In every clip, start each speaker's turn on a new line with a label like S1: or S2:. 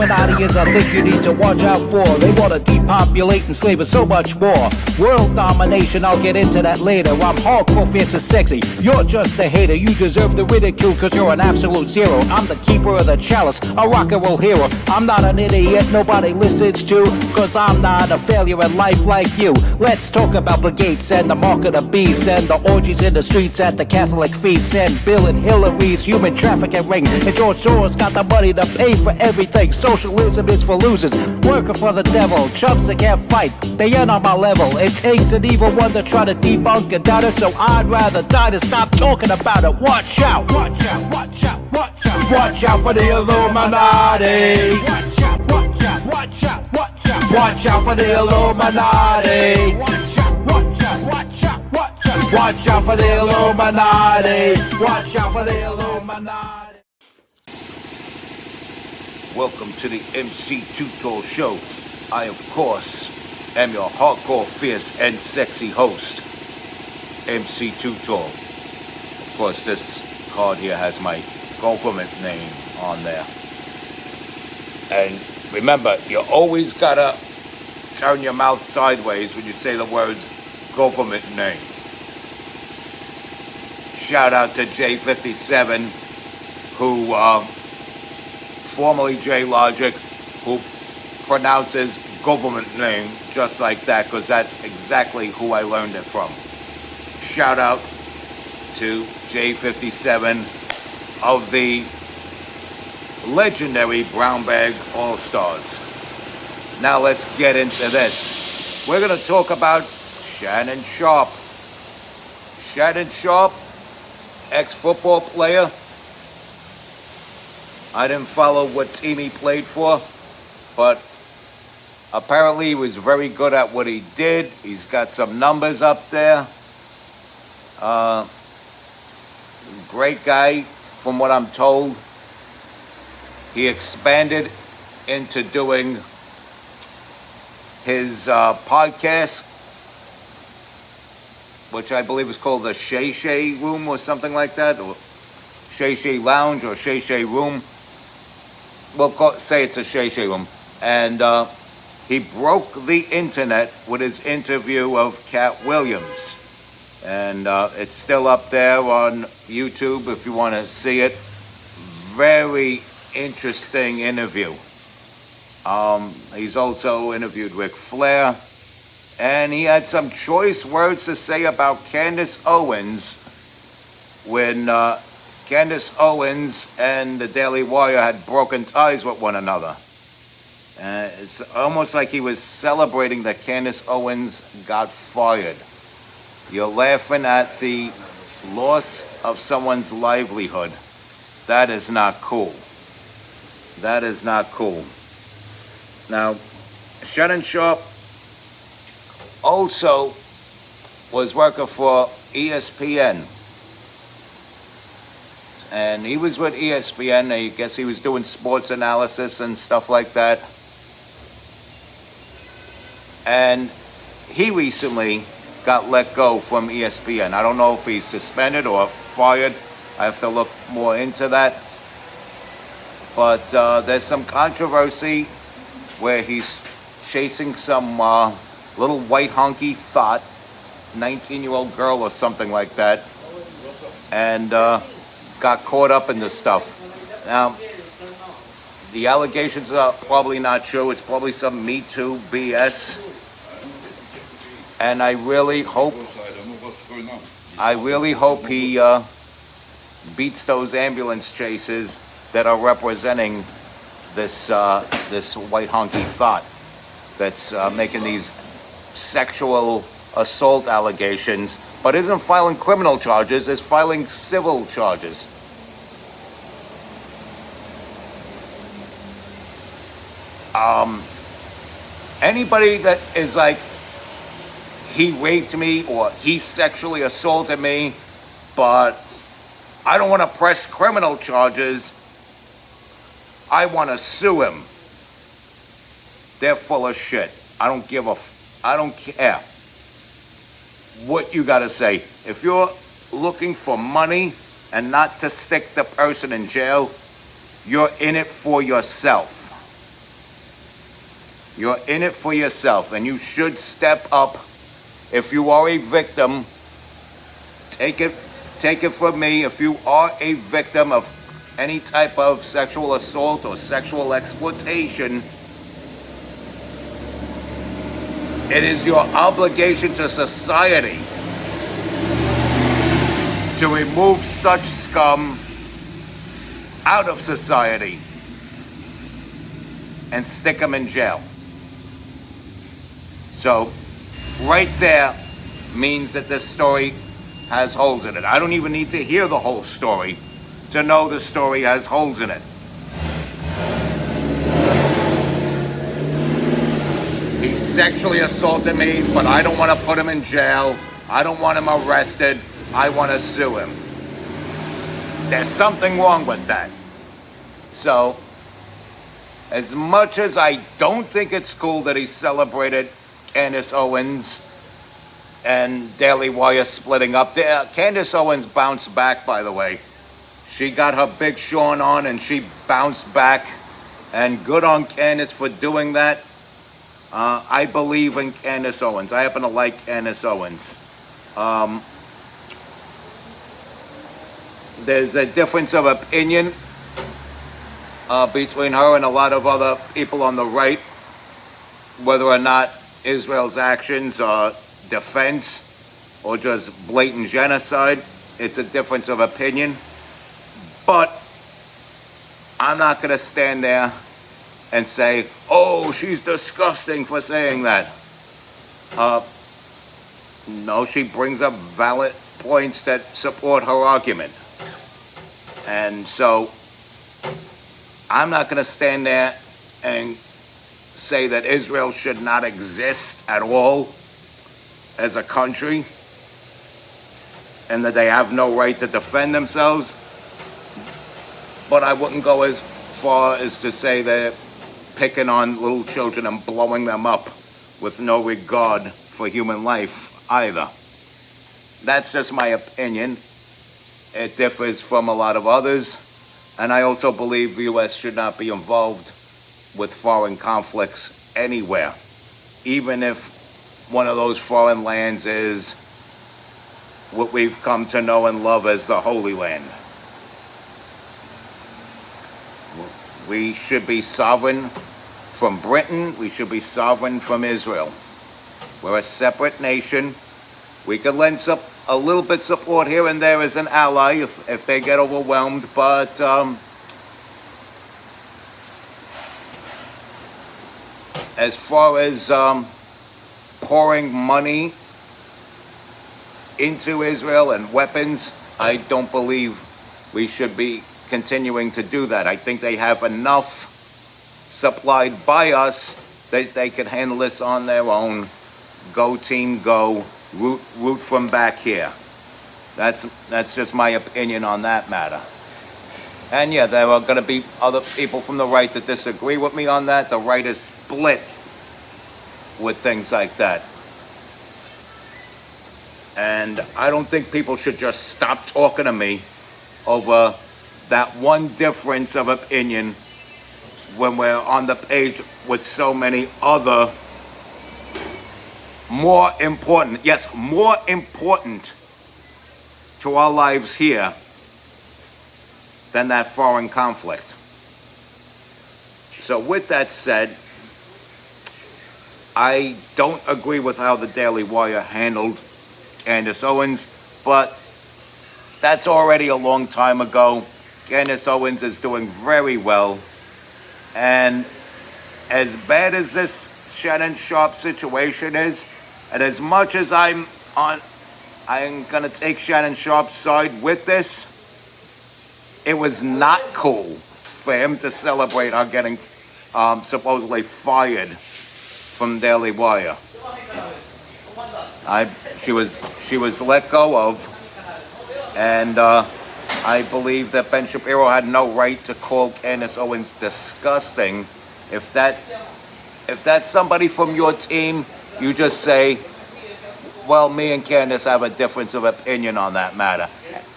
S1: Illuminati is a thing you need to watch out for. They want to depopulate and slave us so much more. World domination, I'll get into that later. I'm hardcore, fierce and sexy. You're just a hater. You deserve the ridicule because you're an absolute zero. I'm the keeper of the chalice, a rock and roll hero. I'm not an idiot nobody listens to, because I'm not a failure in life like you. Let's talk about the gates and the mark of the beast and the orgies in the streets at the Catholic feasts and Bill and Hillary's human trafficking ring. And George Soros got the money to pay for everything. Socialism is for losers, working for the devil. Chumps that can't fight, they ain't on my level. It takes an evil one to try to debunk and doubt it, so I'd rather die than stop talking about it. Watch out, watch out, watch out, watch out. Watch out for the Illuminati. Watch out, watch out, watch out, watch out. Watch out for the Illuminati. Watch out, watch out, watch out, watch out. Watch out for the Illuminati. Watch out for the Illuminati.
S2: Welcome to the MC Tutor Show. I, of course, am your hardcore, fierce, and sexy host, MC Tutor. Of course, this card here has my government name on there. And remember, you always gotta turn your mouth sideways when you say the words government name. Shout out to J57, who, formerly J Logic, who pronounces government name just like that, because that's exactly who I learned it from. Shout out to J57 of the legendary Brown Bag All-Stars. Now let's get into this. We're going to talk about Shannaon Sharpe. Shannaon Sharpe, ex-football player. I didn't follow what team he played for, but apparently he was very good at what he did. He's got some numbers up there. Great guy, from what I'm told. He expanded into doing his podcast, which I believe is called the Shay Shay Room or something like that, or Shay Shay Lounge or Shay Shay Room. We'll say it's a Shay Shay Room. And he broke the internet with his interview of Cat Williams. And it's still up there on YouTube if you want to see it. Very interesting interview. He's also interviewed Ric Flair. And he had some choice words to say about Candace Owens when Candace Owens and the Daily Wire had broken ties with one another. It's almost like he was celebrating that Candace Owens got fired. You're laughing at the loss of someone's livelihood. That is not cool. That is not cool. Now, Shannaon Sharpe also was working for ESPN. And he was with ESPN. I guess he was doing sports analysis and stuff like that. And he recently got let go from ESPN. I don't know if he's suspended or fired. I have to look more into that. But there's some controversy where he's chasing some little white honky thought, 19-year-old girl or something like that, and got caught up in this stuff. Now, the allegations are probably not true. It's probably some Me Too BS. And I really hope he beats those ambulance chasers that are representing this white honky thought that's making these sexual assault allegations, but isn't filing criminal charges, is filing civil charges. Anybody that is like, he raped me or he sexually assaulted me, but I don't want to press criminal charges, I want to sue him. They're full of shit. I don't care what you got to say. If you're looking for money and not to stick the person in jail, you're in it for yourself. You're in it for yourself, and you should step up. If you are a victim, take it from me. If you are a victim of any type of sexual assault or sexual exploitation, it is your obligation to society to remove such scum out of society and stick them in jail. So, right there means that this story has holes in it. I don't even need to hear the whole story to know the story has holes in it. He sexually assaulted me, but I don't want to put him in jail. I don't want him arrested. I want to sue him. There's something wrong with that. So, as much as I don't think it's cool that he celebrated Candace Owens and Daily Wire splitting up. Candace Owens bounced back, by the way. She got her Big Sean on and she bounced back. And good on Candace for doing that. I believe in Candace Owens. I happen to like Candace Owens. There's a difference of opinion between her and a lot of other people on the right, whether or not Israel's actions are defense or just blatant genocide. It's a difference of opinion. But I'm not going to stand there and say, oh, she's disgusting for saying that. No, she brings up valid points that support her argument. And so I'm not going to stand there and say that Israel should not exist at all as a country and that they have no right to defend themselves. But I wouldn't go as far as to say they're picking on little children and blowing them up with no regard for human life either. That's just my opinion. It differs from a lot of others. And I also believe the U.S. should not be involved with foreign conflicts anywhere, even if one of those foreign lands is what we've come to know and love as the Holy Land. We should be sovereign from Britain. We should be sovereign from Israel. We're a separate nation. We can lend a little bit support here and there as an ally if they get overwhelmed, but as far as pouring money into Israel and weapons, I don't believe we should be continuing to do that. I think they have enough supplied by us that they can handle this on their own. Go team, go. Root from back here. That's just my opinion on that matter. And yeah, there are going to be other people from the right that disagree with me on that. The right is split with things like that. And I don't think people should just stop talking to me over that one difference of opinion when we're on the page with so many other more important to our lives here than that foreign conflict. So with that said, I don't agree with how the Daily Wire handled Candace Owens, but that's already a long time ago. Candace Owens is doing very well. And as bad as this Shannaon Sharpe situation is, and as much as I'm going to take Shannaon Sharpe's side with this, it was not cool for him to celebrate her getting supposedly fired from Daily Wire. She was let go of, and I believe that Ben Shapiro had no right to call Candace Owens disgusting. If that's somebody from your team, you just say, well, me and Candace have a difference of opinion on that matter.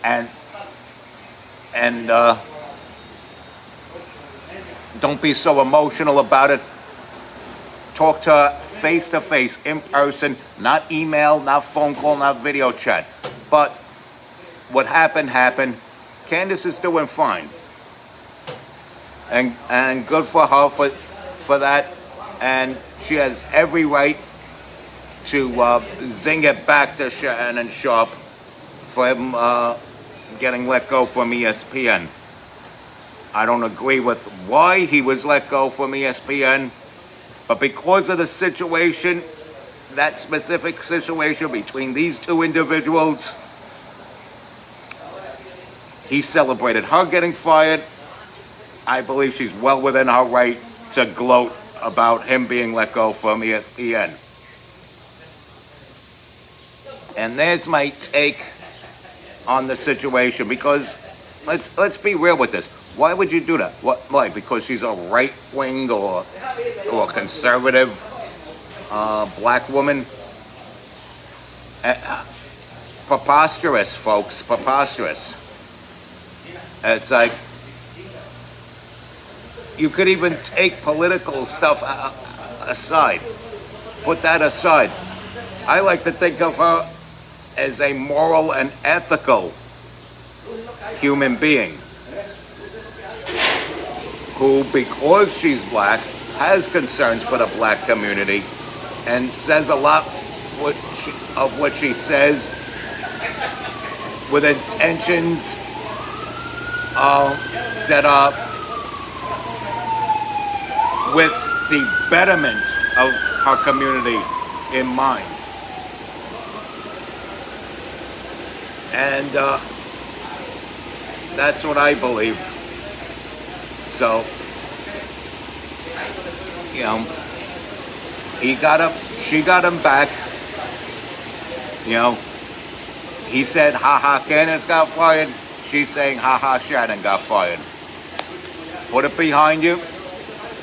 S2: And don't be so emotional about it. talk to her face to face, in person, not email, not phone call, not video chat. But what happened happened. Candace is doing fine, and good for her for that. And she has every right to zing it back to Shannon Sharpe for him getting let go from ESPN. I don't agree with why he was let go from ESPN, but because of the situation, that specific situation between these two individuals, he celebrated her getting fired. I believe she's well within her right to gloat about him being let go from ESPN. And there's my take on the situation, because let's be real with this. Why would you do that? What? Why? Because she's a right-wing or conservative black woman? Preposterous, folks. Preposterous. It's like you could even take political stuff aside. Put that aside. I like to think of her as a moral and ethical human being who, because she's black, has concerns for the black community and says a lot of what she says with intentions that are with the betterment of her community in mind. And that's what I believe. So, you know, she got him back. You know, he said, ha, Candace got fired. She's saying, ha, Shannon got fired. Put it behind you.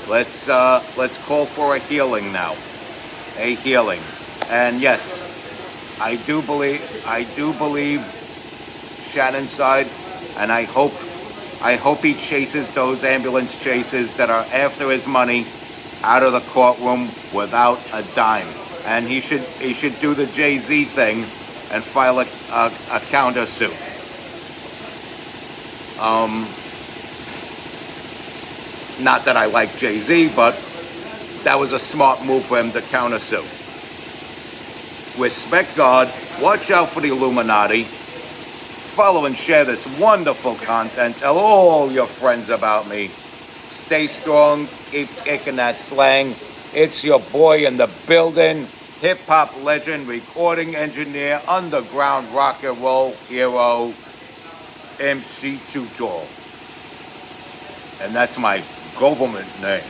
S2: Let's call for a healing now. A healing. And yes, I do believe Shannon's side, and I hope he chases those ambulance chasers that are after his money out of the courtroom without a dime. And he should do the Jay-Z thing and file a countersuit. Not that I like Jay-Z, but that was a smart move for him to countersue. Respect God. Watch out for the Illuminati. Follow and share this wonderful content. Tell all your friends about me. Stay strong. Keep kicking that slang. It's your boy in the building. Hip-hop legend, recording engineer, underground rock and roll hero, MC Tutor. And that's my government name.